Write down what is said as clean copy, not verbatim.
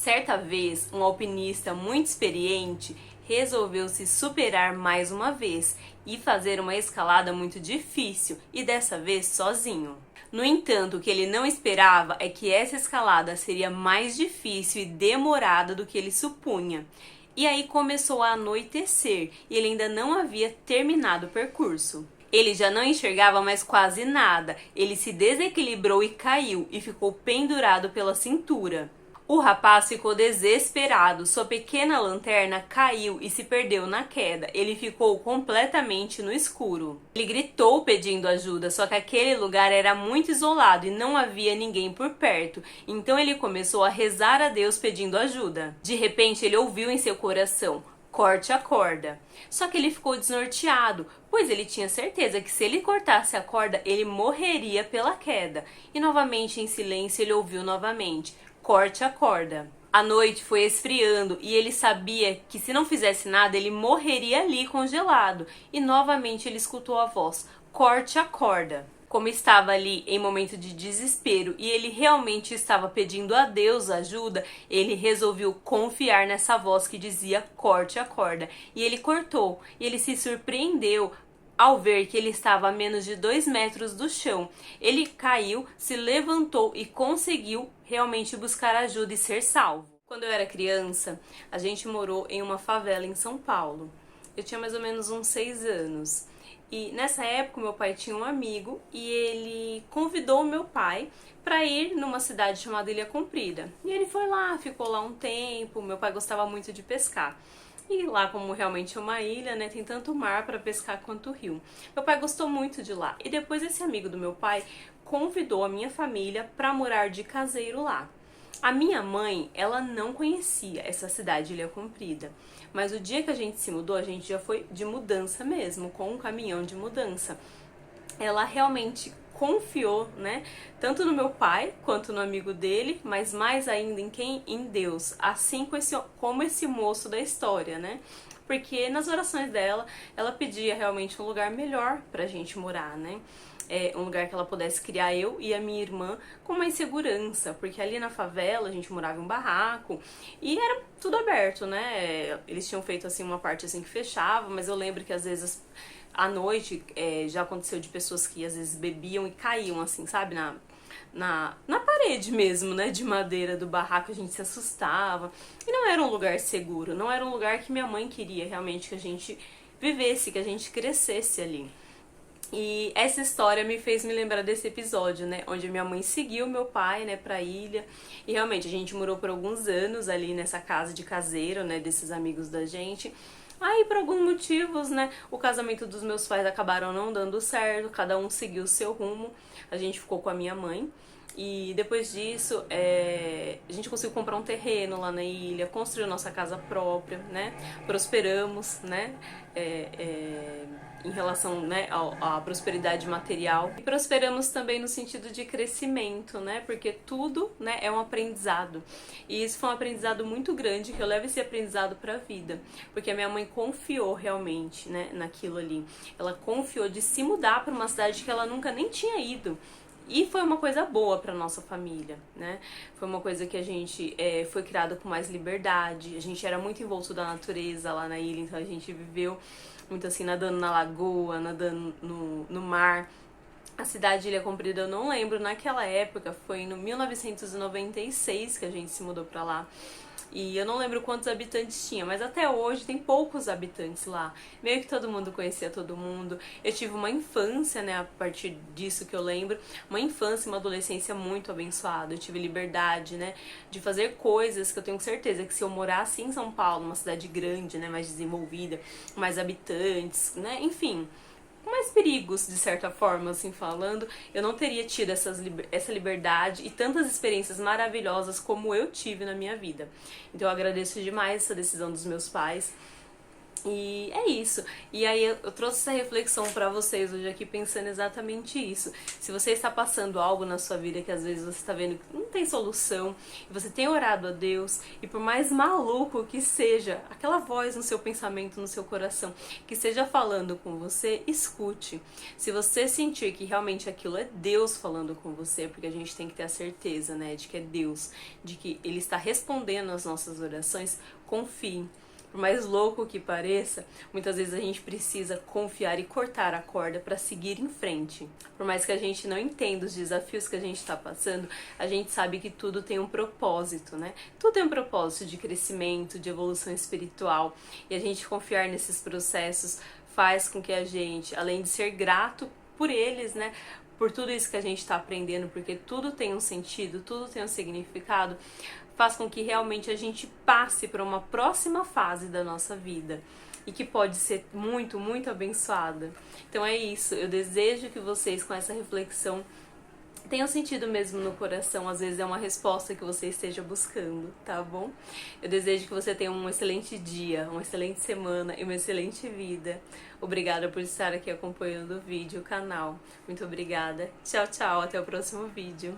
Certa vez, um alpinista muito experiente resolveu se superar mais uma vez e fazer uma escalada muito difícil, e dessa vez sozinho. No entanto, o que ele não esperava é que essa escalada seria mais difícil e demorada do que ele supunha. E aí começou a anoitecer e ele ainda não havia terminado o percurso. Ele já não enxergava mais quase nada, ele se desequilibrou e caiu e ficou pendurado pela cintura. O rapaz ficou desesperado, sua pequena lanterna caiu e se perdeu na queda. Ele ficou completamente no escuro. Ele gritou pedindo ajuda, só que aquele lugar era muito isolado e não havia ninguém por perto. Então ele começou a rezar a Deus pedindo ajuda. De repente ele ouviu em seu coração: corte a corda. Só que ele ficou desnorteado, pois ele tinha certeza que se ele cortasse a corda, ele morreria pela queda. E novamente em silêncio ele ouviu novamente: corte a corda. A noite foi esfriando e ele sabia que se não fizesse nada ele morreria ali congelado. E novamente ele escutou a voz: corte a corda. Como estava ali em momento de desespero e ele realmente estava pedindo a Deus ajuda, ele resolveu confiar nessa voz que dizia: corte a corda. E ele cortou, e ele se surpreendeu ao ver que ele estava a menos de 2 metros do chão. Ele caiu, se levantou e conseguiu realmente buscar ajuda e ser salvo. Quando eu era criança, a gente morou em uma favela em São Paulo. Eu tinha mais ou menos uns 6 anos. E nessa época meu pai tinha um amigo e ele convidou o meu pai para ir numa cidade chamada Ilha Comprida. E ele foi lá, ficou lá um tempo. Meu pai gostava muito de pescar. E lá, como realmente é uma ilha, né, tem tanto mar para pescar quanto rio. Meu pai gostou muito de lá. E depois esse amigo do meu pai convidou a minha família para morar de caseiro lá. A minha mãe, ela não conhecia essa cidade, Ilha Comprida. Mas o dia que a gente se mudou, a gente já foi de mudança mesmo, com um caminhão de mudança. Ela realmente confiou, né, tanto no meu pai quanto no amigo dele, mas mais ainda em quem? Em Deus, assim como esse moço da história, né? Porque nas orações dela, ela pedia realmente um lugar melhor pra gente morar, né? Um lugar que ela pudesse criar eu e a minha irmã com mais segurança, porque ali na favela a gente morava em um barraco e era tudo aberto, né? Eles tinham feito assim uma parte assim que fechava, mas eu lembro que às vezes à noite já aconteceu de pessoas que às vezes bebiam e caíam assim, sabe, na parede mesmo, né, de madeira do barraco. A gente se assustava e não era um lugar seguro, não era um lugar que minha mãe queria realmente que a gente vivesse, que a gente crescesse ali. E essa história me fez me lembrar desse episódio, né, onde minha mãe seguiu meu pai, né, pra ilha, e realmente a gente morou por alguns anos ali nessa casa de caseiro, né, desses amigos da gente. Aí, por alguns motivos, né, o casamento dos meus pais acabaram não dando certo, cada um seguiu o seu rumo, a gente ficou com a minha mãe. E depois disso, a gente conseguiu comprar um terreno lá na ilha, construiu nossa casa própria, né? Prosperamos, né? Em relação, né, à prosperidade material. E prosperamos também no sentido de crescimento, né? Porque tudo, né, é um aprendizado. E isso foi um aprendizado muito grande, que eu levo esse aprendizado pra vida. Porque a minha mãe confiou realmente, né, naquilo ali. Ela confiou de se mudar para uma cidade que ela nunca nem tinha ido. E foi uma coisa boa para nossa família, né? Foi uma coisa que a gente foi criada com mais liberdade. A gente era muito envolto da natureza lá na ilha, então a gente viveu muito assim, nadando na lagoa, nadando no mar. A cidade de Ilha Comprida eu não lembro, naquela época foi no 1996 que a gente se mudou pra lá. E eu não lembro quantos habitantes tinha, mas até hoje tem poucos habitantes lá. Meio que todo mundo conhecia todo mundo. Eu tive uma infância, né, a partir disso que eu lembro, uma infância e uma adolescência muito abençoada. Eu tive liberdade, né, de fazer coisas que eu tenho certeza que se eu morasse em São Paulo, uma cidade grande, né, mais desenvolvida, mais habitantes, né, enfim, com mais perigos, de certa forma, assim falando, eu não teria tido essa liberdade e tantas experiências maravilhosas como eu tive na minha vida. Então eu agradeço demais essa decisão dos meus pais. E é isso. E aí eu trouxe essa reflexão pra vocês hoje aqui pensando exatamente isso. Se você está passando algo na sua vida que às vezes você está vendo que não tem solução, e você tem orado a Deus, e por mais maluco que seja, aquela voz no seu pensamento, no seu coração, que esteja falando com você, escute. Se você sentir que realmente aquilo é Deus falando com você, porque a gente tem que ter a certeza, né, de que é Deus, de que Ele está respondendo às nossas orações, confie. Por mais louco que pareça, muitas vezes a gente precisa confiar e cortar a corda para seguir em frente. Por mais que a gente não entenda os desafios que a gente está passando, a gente sabe que tudo tem um propósito, né? Tudo tem um propósito de crescimento, de evolução espiritual. E a gente confiar nesses processos faz com que a gente, além de ser grato por eles, né? Por tudo isso que a gente está aprendendo, porque tudo tem um sentido, tudo tem um significado, faz com que realmente a gente passe para uma próxima fase da nossa vida e que pode ser muito, muito abençoada. Então é isso, eu desejo que vocês com essa reflexão tenham sentido mesmo no coração, às vezes é uma resposta que você esteja buscando, tá bom? Eu desejo que você tenha um excelente dia, uma excelente semana e uma excelente vida. Obrigada por estar aqui acompanhando o vídeo, o canal. Muito obrigada. Tchau, tchau, até o próximo vídeo.